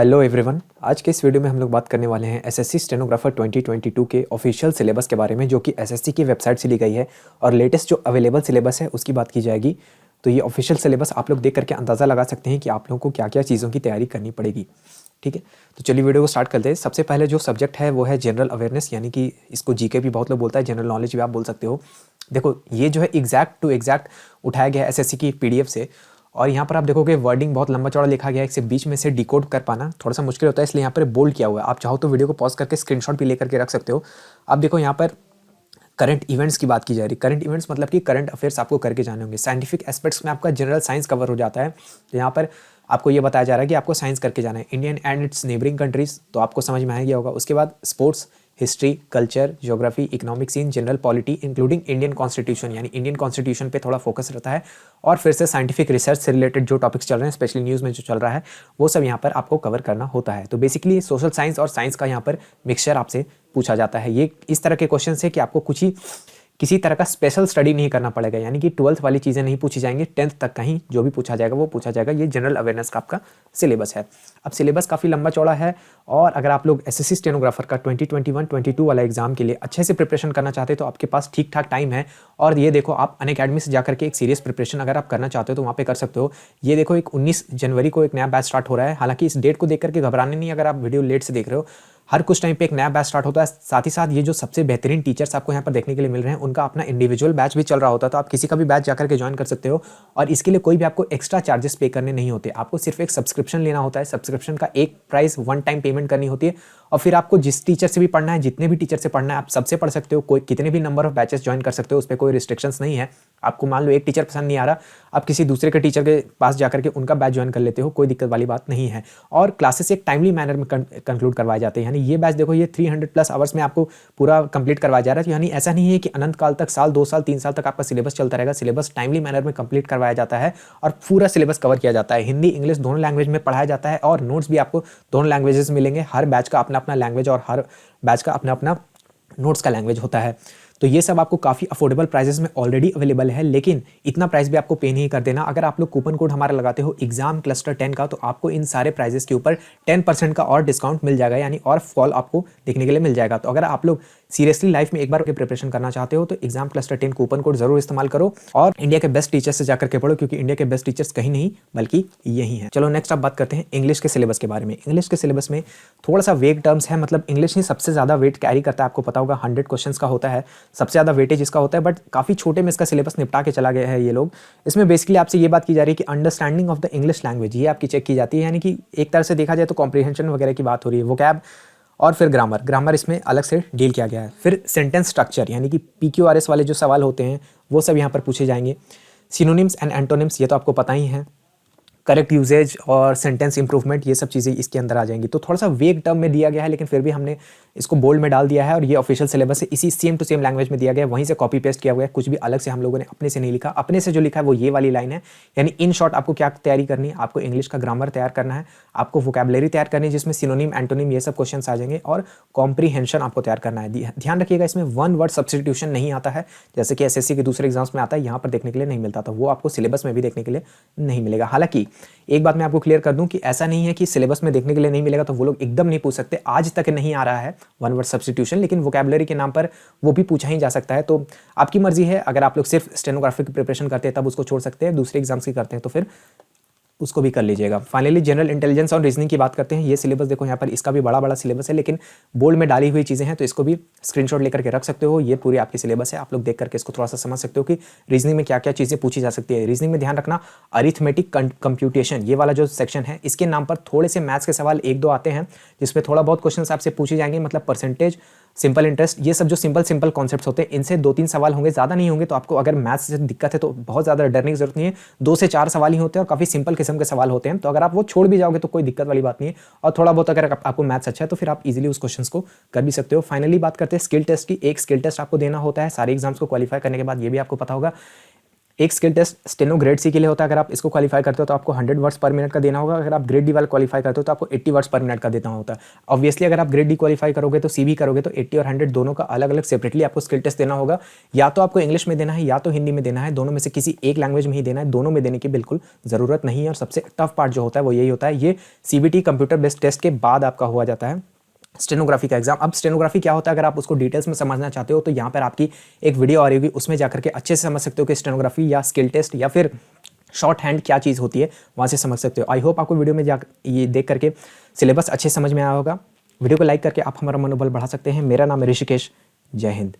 Hello everyone. आज के इस वीडियो में हम लोग बात करने वाले हैं एसएससी स्टेनोग्राफर 2022 के ऑफिशियल सिलेबस के बारे में, जो कि एसएससी की वेबसाइट से ली गई है और लेटेस्ट जो अवेलेबल सिलेबस है उसकी बात की जाएगी। तो ये ऑफिशियल सिलेबस आप लोग देख करके अंदाज़ा लगा सकते हैं कि आप लोगों को क्या क्या चीज़ों की तैयारी करनी पड़ेगी। ठीक है, तो चलिए वीडियो को स्टार्ट करते हैं। सबसे पहले जो सब्जेक्ट है वो है जनरल अवेयरनेस, यानी कि इसको जीके भी बहुत लोग बोलता है, जनरल नॉलेज भी आप बोल सकते हो। देखो ये जो है एग्जैक्ट टू एग्जैक्ट उठाया गया है एसएससी की पीडीएफ से, और यहाँ पर आप देखोगे वर्डिंग बहुत लंबा चौड़ा लिखा गया है, इसे बीच में से डिकोड कर पाना थोड़ा सा मुश्किल होता है, इसलिए यहाँ पर बोल्ड किया हुआ है। आप चाहो तो वीडियो को पॉज करके स्क्रीनशॉट भी लेकर के रख सकते हो। आप देखो यहाँ पर करंट इवेंट्स की बात की जा रही है। करंट इवेंट्स मतलब कि करंट अफेयर्स आपको करके जाने होंगे। साइंटिफिक एस्पेक्ट्स में आपका जनरल साइंस कवर हो जाता है, तो यहाँ पर आपको ये बताया जा रहा है कि आपको साइंस करके जाना है। Indian and its neighbouring countries, तो आपको समझ में आ गया होगा। उसके बाद sports, history, culture, geography, economic scene, general polity including Indian constitution, यानी इंडियन कॉन्स्टिट्यूशन पे थोड़ा फोकस रहता है। और फिर से साइंटिफिक रिसर्च से रिलेटेड जो टॉपिक्स चल रहे हैं, स्पेशली न्यूज़ में जो चल रहा है, वो सब यहाँ पर आपको कवर करना होता है। तो बेसिकली सोशल साइंस और साइंस का यहाँ पर मिक्सचर आपसे पूछा जाता है। ये इस तरह के क्वेश्चन है कि आपको कुछ ही किसी तरह का स्पेशल स्टडी नहीं करना पड़ेगा, यानी कि 12th वाली चीज़ें नहीं पूछी जाएंगी, 10th तक का ही जो भी पूछा जाएगा वो पूछा जाएगा। ये जनरल अवेयरनेस का आपका सिलेबस है। अब सिलेबस काफ़ी लंबा चौड़ा है, और अगर आप लोग एसएससी स्टेनोग्राफर का 2021-22 वाला एग्जाम के लिए अच्छे से प्रिपरेशन करना चाहते हो तो आपके पास ठीक ठाक टाइम है। और ये देखो, आप अनअकैडमी से जाकर के एक सीरियस प्रिपरेशन अगर आप करना चाहते हो तो वहाँ पे कर सकते हो। ये देखो, एक 19 जनवरी को एक नया बैच स्टार्ट हो रहा है। हालांकि इस डेट को देख करके घबराने नहीं, अगर आप वीडियो लेट से देख रहे हो, हर कुछ टाइम पे एक नया बैच स्टार्ट होता है। साथ ही साथ ये जो सबसे बेहतरीन टीचर्स आपको यहाँ पर देखने के लिए मिल रहे हैं, उनका अपना इंडिविजुअल बैच भी चल रहा होता है। तो आप किसी का भी बैच जाकर के ज्वाइन कर सकते हो, और इसके लिए कोई भी आपको एक्स्ट्रा चार्जेस पे करने नहीं होते। आपको सिर्फ एक सब्सक्रिप्शन लेना होता है। सब्सक्रिप्शन का एक प्राइस वन टाइम पेमेंट करनी होती है, और फिर आपको जिस टीचर से भी पढ़ना है, जितने भी टीचर से पढ़ना है, आप सबसे पढ़ सकते हो। कोई कितने भी नंबर ऑफ बैचेस ज्वाइन कर सकते हो, उस पर कोई रिस्ट्रिक्शंस नहीं है। आपको मान लो एक टीचर पसंद नहीं आ रहा, आप किसी दूसरे के टीचर के पास जाकर के उनका बैच ज्वाइन कर लेते हो, कोई दिक्कत वाली बात नहीं है। और क्लासेस एक टाइमली मैनर में कंक्लूड करवाए जाते हैं। यानी ये बैच देखो, ये 300+ आवर्स में आपको पूरा कंप्लीट करवाया जा रहा है। तो यानी ऐसा नहीं है कि अनंत काल तक, साल 2 साल 3 साल तक आपका सिलेबस चलता रहेगा। सिलेबस टाइमली मैनर में कंप्लीट करवाया जाता है और पूरा सिलेबस कवर किया जाता है। हिंदी इंग्लिश दोनों लैंग्वेज में पढ़ाया जाता है, और नोट्स भी आपको दोनों लैंग्वेजेस मिलेंगे। हर बैच का अपना अपना लैंग्वेज और हर बैच का अपना अपना नोट्स का लैंग्वेज होता है। तो ये सब आपको काफ़ी अफोर्डेबल प्राइसेस में ऑलरेडी अवेलेबल है, लेकिन इतना प्राइस भी आपको पे नहीं कर देना। अगर आप लोग कूपन कोड हमारा लगाते हो एग्जाम क्लस्टर 10 का, तो आपको इन सारे प्राइसेस के ऊपर 10% का और डिस्काउंट मिल जाएगा, यानी और फॉल आपको देखने के लिए मिल जाएगा। तो अगर आप लोग सीरियसली लाइफ में एक बार प्रिपरेशन करना चाहते हो तो एग्जाम क्लस्टर 10 कूपन कोड जरूर इस्तेमाल करो, और इंडिया के बेस्ट टीचर्स से जाकर के पढ़ो, क्योंकि इंडिया के बेस्ट टीचर्स कहीं नहीं बल्कि यही हैं। चलो नेक्स्ट आप बात करते हैं इंग्लिश के सिलेबस के बारे में। इंग्लिश के सिलेबस में थोड़ा सा वेग टर्म्स है, मतलब इंग्लिश ही सबसे ज़्यादा वेट कैरी करता है। आपको पता होगा 100 क्वेश्चन का होता है, सबसे ज़्यादा वेटेज का होता है, बट काफ़ी छोटे में इसका सिलेबस निपटा के चला गया है ये लोग। इसमें बेसिकली आपसे ये बात की जा रही है कि understanding of the English language, ये आपकी चेक की जाती है। यानी कि एक तरह से देखा जाए तो कॉम्प्रिहेंशन वगैरह की बात हो रही है। वोकैब और फिर ग्रामर इसमें अलग से डील किया गया है। फिर सेंटेंस स्ट्रक्चर, यानी कि PQRS वाले जो सवाल होते हैं वो सब यहाँ पर पूछे जाएंगे। सिनोनिम्स एंड एंटोनिम्स, ये तो आपको पता ही है। करेक्ट यूजेज और सेंटेंस इंप्रूवमेंट, ये सब चीज़ें इसके अंदर आ जाएंगी। तो थोड़ा सा वेग टर्म में दिया गया है, लेकिन फिर भी हमने इसको बोल्ड में डाल दिया है, और ये ऑफिशियल सिलेबस है, इसी सेम टू सेम लैंग्वेज में दिया गया है, वहीं से कॉपी पेस्ट किया हुआ है। कुछ भी अलग से हम लोगों ने अपने से नहीं लिखा। अपने से जो लिखा है वो ये वाली लाइन है। यानी इन शॉर्ट आपको क्या तैयारी करनी है, आपको इंग्लिश का ग्रामर तैयार करना है, आपको वोकैबुलरी तैयार करनी है जिसमें सिनोनिम एंटोनिम ये सब क्वेश्चन आ जाएंगे, और कॉम्प्रीहेंशन आपको तैयार करना है। ध्यान रखिएगा, इसमें वन वर्ड सब्स्टिट्यूशन नहीं आता है, जैसे कि एसएससी के दूसरे एग्जाम्स में आता है, यहाँ पर देखने के लिए नहीं मिलता था। वो आपको सिलेबस में भी देखने के लिए नहीं मिलेगा। हालांकि एक बात मैं आपको क्लियर कर दूं कि ऐसा नहीं है कि सिलेबस में देखने के लिए नहीं मिलेगा तो वो लोग एकदम नहीं पूछ सकते। आज तक नहीं आ रहा है वन वर्ड सब्स्टिट्यूशन, लेकिन वोकैबुलरी के नाम पर वो भी पूछा ही जा सकता है। तो आपकी मर्जी है, अगर आप लोग सिर्फ स्टेनोग्राफी की प्रिपरेशन करते हैं तब उसको छोड़ सकते हैं, दूसरे एग्जाम्स की करते हैं तो फिर उसको भी कर लीजिएगा। फाइनली जनरल इंटेलिजेंस और रीजनिंग की बात करते हैं। ये सिलेबस देखो, यहाँ पर इसका भी बड़ा सिलेबस है, लेकिन बोल्ड में डाली हुई चीज़ें हैं, तो इसको भी स्क्रीनशॉट लेकर के रख सकते हो। ये पूरी आपकी सिलेबस है, आप लोग देख करके इसको थोड़ा सा समझ सकते हो कि रीजनिंग में क्या क्या चीज़ें पूछी जा सकती है। रीजनिंग में ध्यान रखना, अरिथमेटिक कंप्यूटेशन, ये वाला जो सेक्शन है, इसके नाम पर थोड़े से मैथ्स के सवाल 1-2 आते हैं, जिसमें थोड़ा बहुत क्वेश्चन आपसे पूछे जाएंगे, मतलब परसेंटेज, सिंपल इंटरेस्ट, ये सब जो सिंपल कॉन्सेप्ट्स होते हैं, इनसे 2-3 सवाल होंगे, ज़्यादा नहीं होंगे। तो आपको अगर मैथ्स से दिक्कत है तो बहुत ज़्यादा डरने की जरूरत नहीं है। 2 से 4 सवाल ही होते हैं और काफ़ी सिंपल किस्म के सवाल होते हैं। तो अगर आप वो छोड़ भी जाओगे तो कोई दिक्कत वाली बात नहीं है, और थोड़ा बहुत अगर आपको मैथ्स अच्छा है तो फिर आप इजीली उस क्वेश्चंस को कर भी सकते हो। फाइनली बात करते हैं स्किल टेस्ट की। एक स्किल टेस्ट आपको देना होता है सारे एग्जाम्स को क्वालिफाई करने के बाद, ये भी आपको पता होगा। एक skill test steno grade C के लिए होता है। अगर आप इसको क्वालिफाई करते हो तो आपको 100 वर्ड्स पर मिनट का देना होगा। अगर आप ग्रेड डी वाला क्वालिफाई करते हो तो आपको 80 वर्ड्स पर मिनट का देना होता है। ऑब्वियसली अगर आप ग्रेड डी क्वालिफाई करोगे तो सी भी करोगे तो 80 और 100 दोनों का अलग अलग सेपरेटली आपको स्किल टेस्ट देना होगा। या तो आपको इंग्लिश में देना है या तो हिंदी में देना है, दोनों में से किसी एक लैंग्वेज में ही देना है। दोनों में देने की बिल्कुल ज़रूरत नहीं है। और सबसे टफ पार्ट जो होता है वो यही होता है, ये CBT कंप्यूटर बेस्ड टेस्ट के बाद आपका हुआ जाता है स्टेनोग्राफी का एग्जाम। अब स्टेनोग्राफी क्या होता है, अगर आप उसको डिटेल्स में समझना चाहते हो तो यहाँ पर आपकी एक वीडियो आ रही होगी, उसमें जाकर के अच्छे से समझ सकते हो कि स्टेनोग्राफी या स्किल टेस्ट या फिर शॉर्ट हैंड क्या चीज़ होती है, वहाँ से समझ सकते हो। आई होप आपको वीडियो में ये देख करके सिलेबस अच्छे समझ में आया होगा। वीडियो को लाइक करके आप हमारा मनोबल बढ़ा सकते हैं। मेरा नाम है ऋषिकेश। जय हिंद।